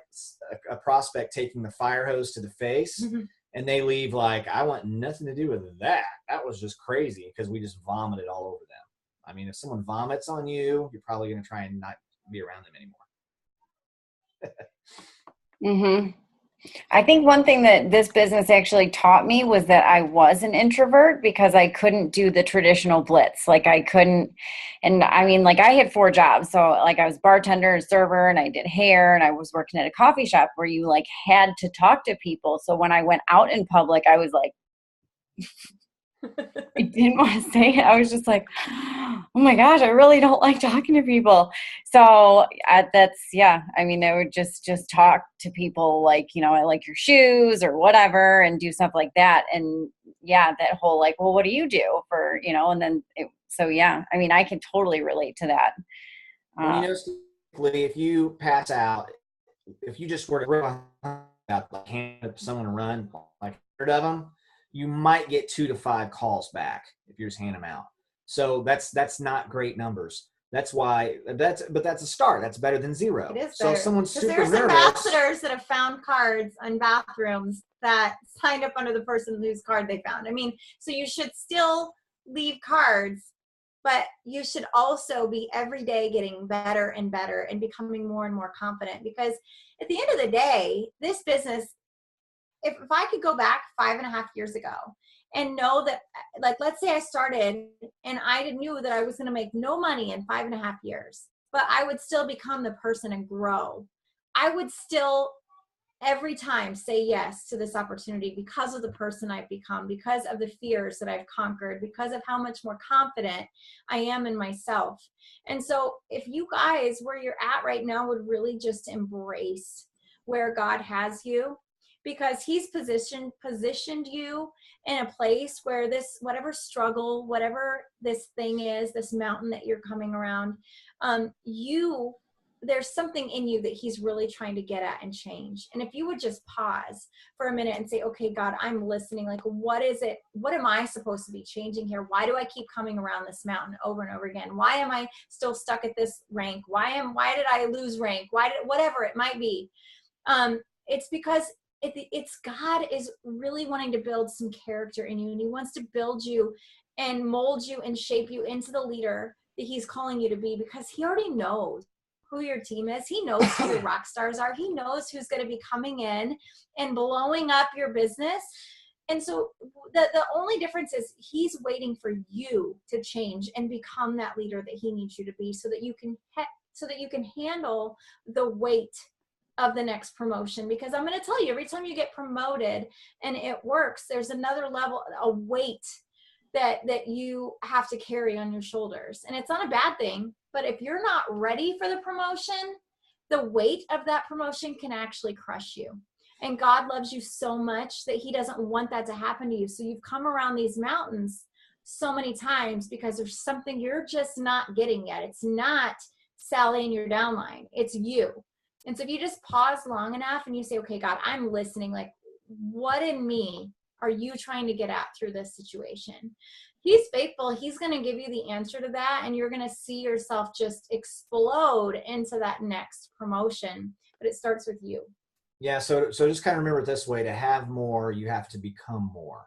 a prospect taking the fire hose to the face, and they leave like, I want nothing to do with that. That was just crazy because we just vomited all over them. I mean, if someone vomits on you, you're probably going to try and not be around them anymore. I think one thing that this business actually taught me was that I was an introvert because I couldn't do the traditional blitz. Like I couldn't, and I mean, like I had 4 jobs. So like I was bartender and server and I did hair and I was working at a coffee shop where you like had to talk to people. So when I went out in public, I was like, I didn't want to say it. I was just like, oh my gosh, I really don't like talking to people. So that's, yeah, I mean, I would just talk to people like, I like your shoes or whatever and do stuff like that. And yeah, that whole like, well, what do you do for, and then, so yeah, I mean, I can totally relate to that. Well, if you pass out, if you just were to like hand someone a run, like 100 of them, you might get 2 to 5 calls back if you just hand them out. So that's not great numbers. That's why that's a start. That's better than 0. It is so better. if someone's super there's nervous, ambassadors that have found cards on bathrooms that signed up under the person whose card they found. I mean, so you should still leave cards, but you should also be every day getting better and better and becoming more and more confident, because at the end of the day, this business, if I could go back 5.5 years ago and know that, like, let's say I started and I knew that I was going to make no money in 5.5 years, but I would still become the person and grow. I would still every time say yes to this opportunity because of the person I've become, because of the fears that I've conquered, because of how much more confident I am in myself. And so if you guys, where you're at right now, would really just embrace where God has you, because he's positioned you in a place where this, whatever struggle, whatever this thing is, this mountain that you're coming around, there's something in you that he's really trying to get at and change. And if you would just pause for a minute and say, okay, God, I'm listening. Like, what is it? What am I supposed to be changing here? Why do I keep coming around this mountain over and over again? Why am I still stuck at this rank? Why did I lose rank? Whatever it might be. It's because it's God is really wanting to build some character in you, and he wants to build you and mold you and shape you into the leader that he's calling you to be, because he already knows who your team is. He knows who your rock stars are. He knows who's going to be coming in and blowing up your business. And so the only difference is he's waiting for you to change and become that leader that he needs you to be, so that you can handle the weight of the next promotion. Because I'm going to tell you, every time you get promoted and it works, there's another level, a weight that you have to carry on your shoulders. And it's not a bad thing, but if you're not ready for the promotion, the weight of that promotion can actually crush you. And God loves you so much that he doesn't want that to happen to you. So you've come around these mountains so many times because there's something you're just not getting yet. It's not Sally in your downline, it's you. And so if you just pause long enough and you say, okay, God, I'm listening, like, what in me are you trying to get at through this situation? He's faithful. He's going to give you the answer to that, and you're going to see yourself just explode into that next promotion. But it starts with you. Yeah, so just kind of remember it this way: to have more, you have to become more.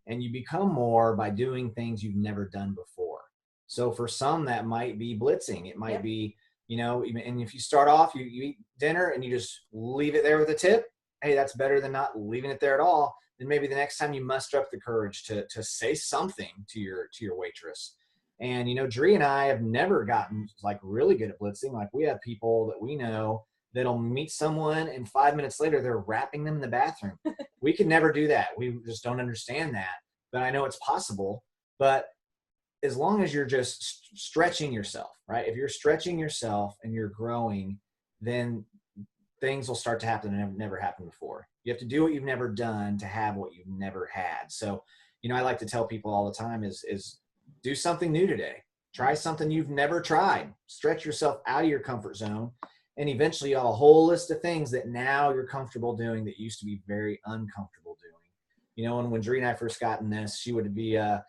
And you become more by doing things you've never done before. So for some, that might be blitzing. It might be, and if you start off, you eat dinner and you just leave it there with a tip. Hey, that's better than not leaving it there at all. Then maybe the next time you muster up the courage to say something to your waitress. And, Jaree and I have never gotten like really good at blitzing. Like, we have people that we know that'll meet someone and 5 minutes later they're wrapping them in the bathroom. We could never do that. We just don't understand that. But I know it's possible. But as long as you're just stretching yourself, right? If you're stretching yourself and you're growing, then things will start to happen that have never happened before. You have to do what you've never done to have what you've never had. So, I like to tell people all the time is do something new today. Try something you've never tried. Stretch yourself out of your comfort zone. And eventually you have a whole list of things that now you're comfortable doing that used to be very uncomfortable doing. And when Jaree and I first got in this, she would be a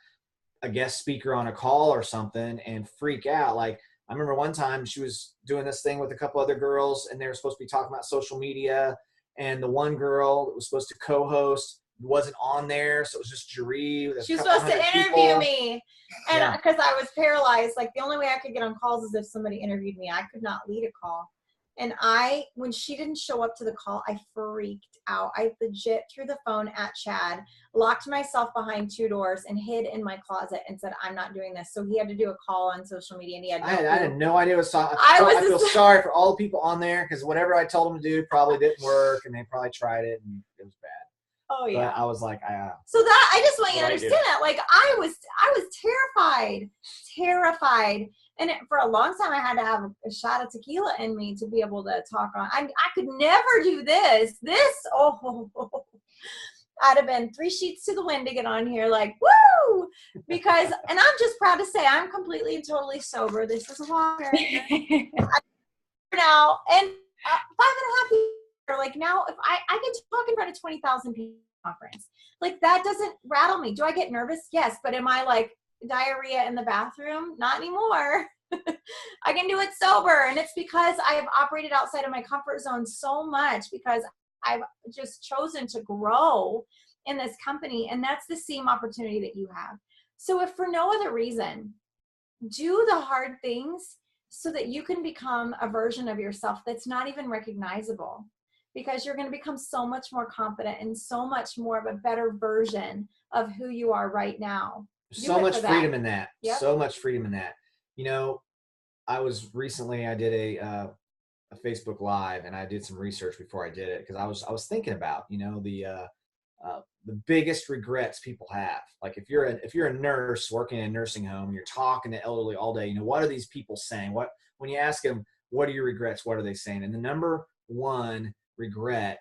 guest speaker on a call or something and freak out. Like, I remember one time she was doing this thing with a couple other girls, and they were supposed to be talking about social media. And the one girl that was supposed to co-host wasn't on there. So it was just Jaree. She was supposed to interview me. And because I was paralyzed, like the only way I could get on calls is if somebody interviewed me. I could not lead a call. And when she didn't show up to the call, I freaked out. I legit threw the phone at Chad, locked myself behind 2 doors, and hid in my closet and said, I'm not doing this. So he had to do a call on social media, and he had I had no idea what I feel sorry for all the people on there, because whatever I told them to do probably didn't work, and they probably tried it, and it was bad. Oh, yeah. But I was like, so that, I just want you to understand that. Like, I was terrified. And for a long time, I had to have a shot of tequila in me to be able to talk on. I could never do this. I'd have been 3 sheets to the wind to get on here, like, woo! Because, and I'm just proud to say I'm completely and totally sober. This is water now, and 5.5 years. Like, now, if I get to talk in front of 20,000 people conference, like, that doesn't rattle me. Do I get nervous? Yes, but am I like diarrhea in the bathroom? Not anymore. I can do it sober, and it's because I've operated outside of my comfort zone so much, because I've just chosen to grow in this company, and that's the same opportunity that you have. So if for no other reason, do the hard things so that you can become a version of yourself that's not even recognizable, because you're going to become so much more confident and so much more of a better version of who you are right now. So much freedom in that. Yep. So much freedom in that. I did a Facebook Live, and I did some research before I did it, because I was thinking about, the biggest regrets people have. Like, if you're a nurse working in a nursing home, and you're talking to elderly all day, what are these people saying? When you ask them, what are your regrets? What are they saying? And the number one regret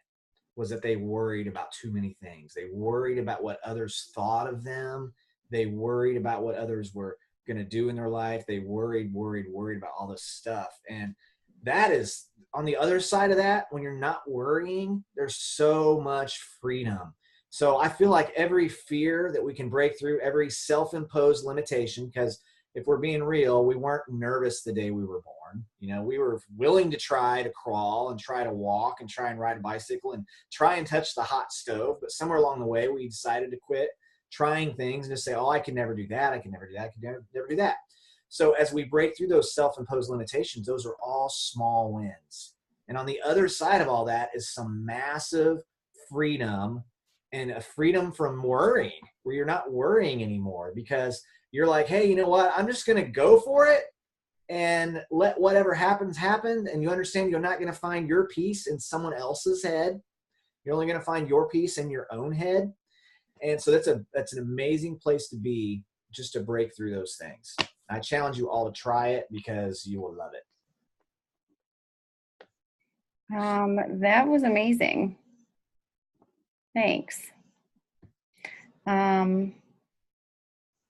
was that they worried about too many things. They worried about what others thought of them. They worried about what others were going to do in their life. They worried about all this stuff. And that is on the other side of that. When you're not worrying, there's so much freedom. So I feel like every fear that we can break through, every self-imposed limitation, because if we're being real, we weren't nervous the day we were born. We were willing to try to crawl and try to walk and try and ride a bicycle and try and touch the hot stove. But somewhere along the way, we decided to quit trying things and just say, oh, I can never do that. I can never do that. I can never do that. So as we break through those self-imposed limitations, those are all small wins. And on the other side of all that is some massive freedom, and a freedom from worrying, where you're not worrying anymore because you're like, hey, you know what? I'm just going to go for it and let whatever happens happen. And you understand you're not going to find your peace in someone else's head. You're only going to find your peace in your own head. And so that's an amazing place to be, just to break through those things. I challenge you all to try it because you will love it. That was amazing. Thanks.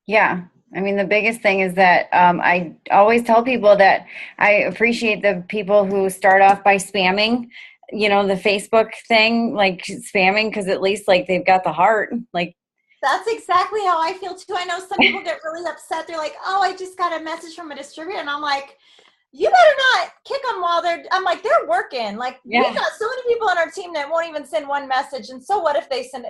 Yeah. I mean, the biggest thing is that I always tell people that I appreciate the people who start off by spamming, the Facebook thing, like spamming, because at least like they've got the heart. Like, that's exactly how I feel too. I know some people get really upset. They're like, oh, I just got a message from a distributor. And I'm like, you better not kick them while I'm like, they're working. Like, we've got so many people on our team that won't even send one message. And so what if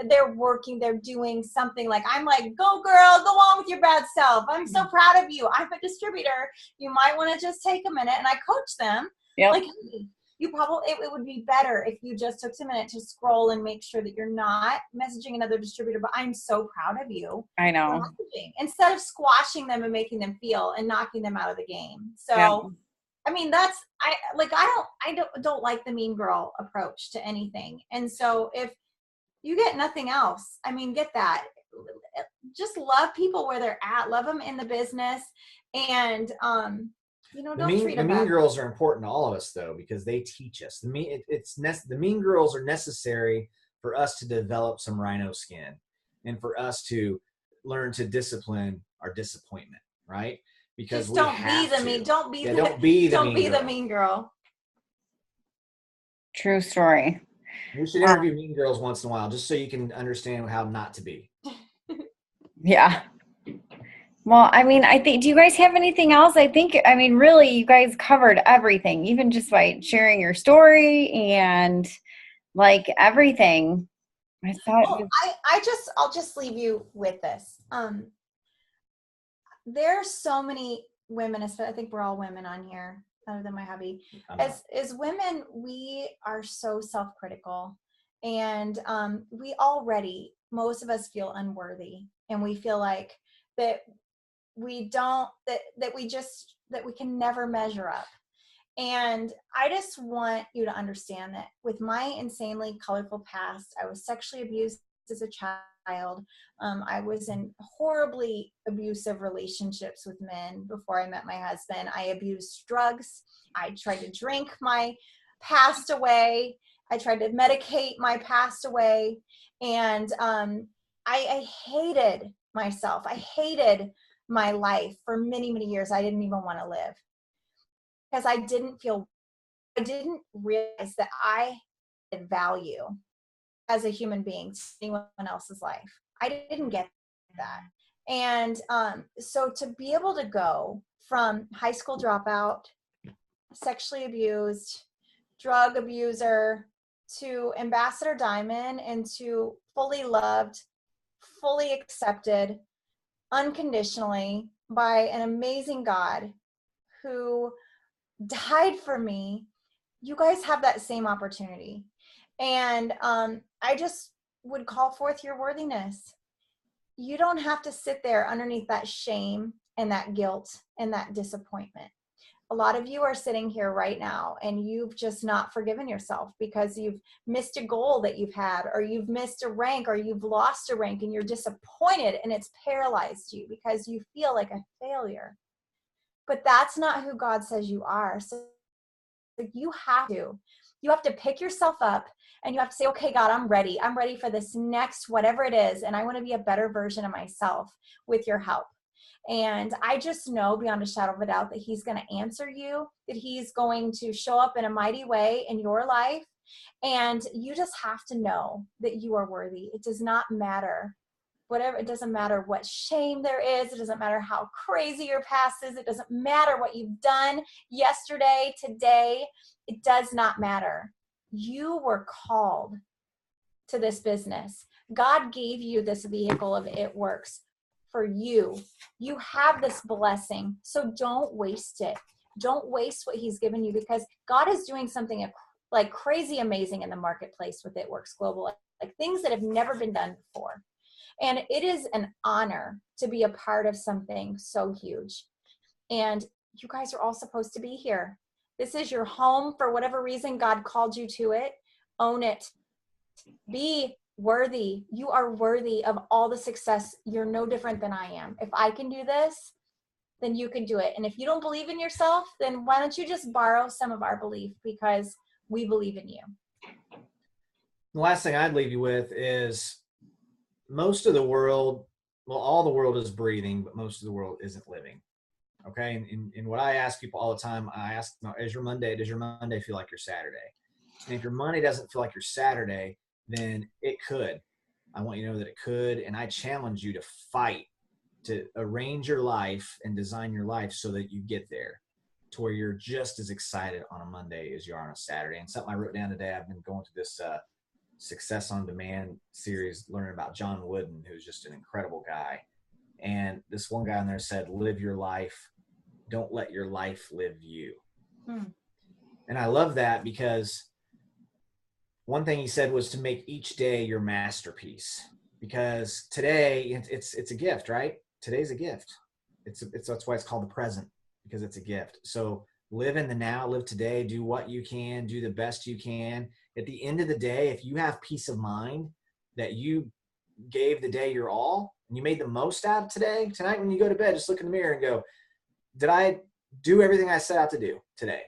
they're working, they're doing something. Like, I'm like, go girl, go on with your bad self. I'm so proud of you. I'm a distributor. You might want to just take a minute, and I coach them. Yep. Like, hey, it would be better if you just took a minute to scroll and make sure that you're not messaging another distributor, but I'm so proud of you. I know. Instead of squashing them and making them feel and knocking them out of the game. So, I mean, I don't like the mean girl approach to anything. And so if you get nothing else, I mean, get that. Just love people where they're at, love them in the business, and, don't treat them bad. The mean girls are important to all of us, though, because they teach us. The mean girls are necessary for us to develop some rhino skin and for us to learn to discipline our disappointment, right? Because just don't be the mean girl. True story. We should interview mean girls once in a while, just so you can understand how not to be. Yeah. Well, I mean, do you guys have anything else? Really, you guys covered everything, even just by sharing your story and like everything. I thought. I'll just leave you with this. There's so many women, I think we're all women on here, other than my hubby. As women, we are so self-critical, and most of us feel unworthy, and we feel like that we can never measure up. And I just want you to understand that with my insanely colorful past, I was sexually abused as a child. I was in horribly abusive relationships with men before I met my husband. I abused drugs. I tried to drink my past away. I tried to medicate my past away. And I hated myself. I hated my life for many, many years. I didn't even want to live because I didn't realize that I had value as a human being to anyone else's life. I didn't get that. And so to be able to go from high school dropout, sexually abused, drug abuser, to Ambassador Diamond, and to fully loved, fully accepted, unconditionally by an amazing God who died for me, you guys have that same opportunity. And I just would call forth your worthiness. You don't have to sit there underneath that shame and that guilt and that disappointment. A lot of you are sitting here right now and you've just not forgiven yourself because you've missed a goal that you've had, or you've missed a rank, or you've lost a rank and you're disappointed and it's paralyzed you because you feel like a failure. But that's not who God says you are. So you have to pick yourself up and you have to say, okay, God, I'm ready. I'm ready for this next, whatever it is. And I want to be a better version of myself with your help. And I just know beyond a shadow of a doubt that he's going to answer you, that he's going to show up in a mighty way in your life. And you just have to know that you are worthy. It does not matter. Whatever, it doesn't matter what shame there is. It doesn't matter how crazy your past is. It doesn't matter what you've done yesterday, today. It does not matter. You were called to this business. God gave you this vehicle of It Works for you. You have this blessing. So don't waste it. Don't waste what he's given you, because God is doing something like crazy amazing in the marketplace with It Works Global, like things that have never been done before. And it is an honor to be a part of something so huge. And you guys are all supposed to be here. This is your home. For whatever reason God called you to it. Own it. Be worthy. You are worthy of all the success. You're no different than I am. If I can do this, then you can do it. And if you don't believe in yourself, then why don't you just borrow some of our belief, because we believe in you. The last thing I'd leave you with is most of the world, well, all the world is breathing, but most of the world isn't living. Okay. And what I ask people all the time, I ask, does your Monday feel like your Saturday? And if your Monday doesn't feel like your Saturday, then it could. I want you to know that it could. And I challenge you to fight, to arrange your life and design your life so that you get there to where you're just as excited on a Monday as you are on a Saturday. And something I wrote down today, I've been going to this Success on Demand series, learning about John Wooden, who's just an incredible guy. And this one guy on there said, live your life. Don't let your life live you. And I love that, because one thing he said was to make each day your masterpiece, because today it's a gift, right? Today's a gift. That's why it's called the present, because it's a gift. So live in the now, live today, do what you can, do the best you can. At the end of the day, if you have peace of mind that you gave the day your all and you made the most out of tonight when you go to bed, just look in the mirror and go, did I do everything I set out to do today?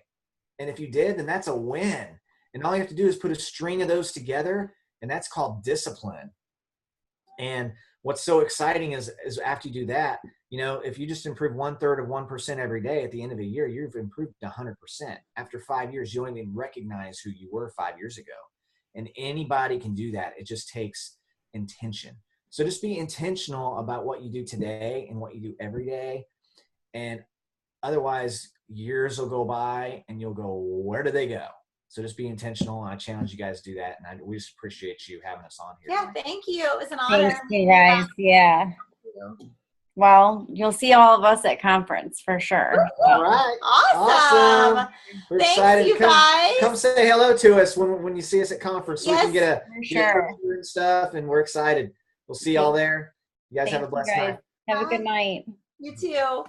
And if you did, then that's a win. And all you have to do is put a string of those together, and that's called discipline. And what's so exciting is after you do that, you know, if you just improve 1/3 of 1% every day, at the end of a year, you've improved 100%. After 5 years, you don't even recognize who you were 5 years ago. And anybody can do that. It just takes intention. So just be intentional about what you do today and what you do every day. And otherwise, years will go by and you'll go, where did they go? So just be intentional. And I challenge you guys to do that. And we just appreciate you having us on here. Yeah, thank you. It was an honor. Thanks, you guys. Yeah. Well, you'll see all of us at conference for sure. All right. Awesome. We're Thanks, excited. you guys. Come say hello to us when you see us at conference, so we can get a sure. picture and stuff, and we're excited. We'll see y'all there. You guys have a blessed night. Have a good night. You too.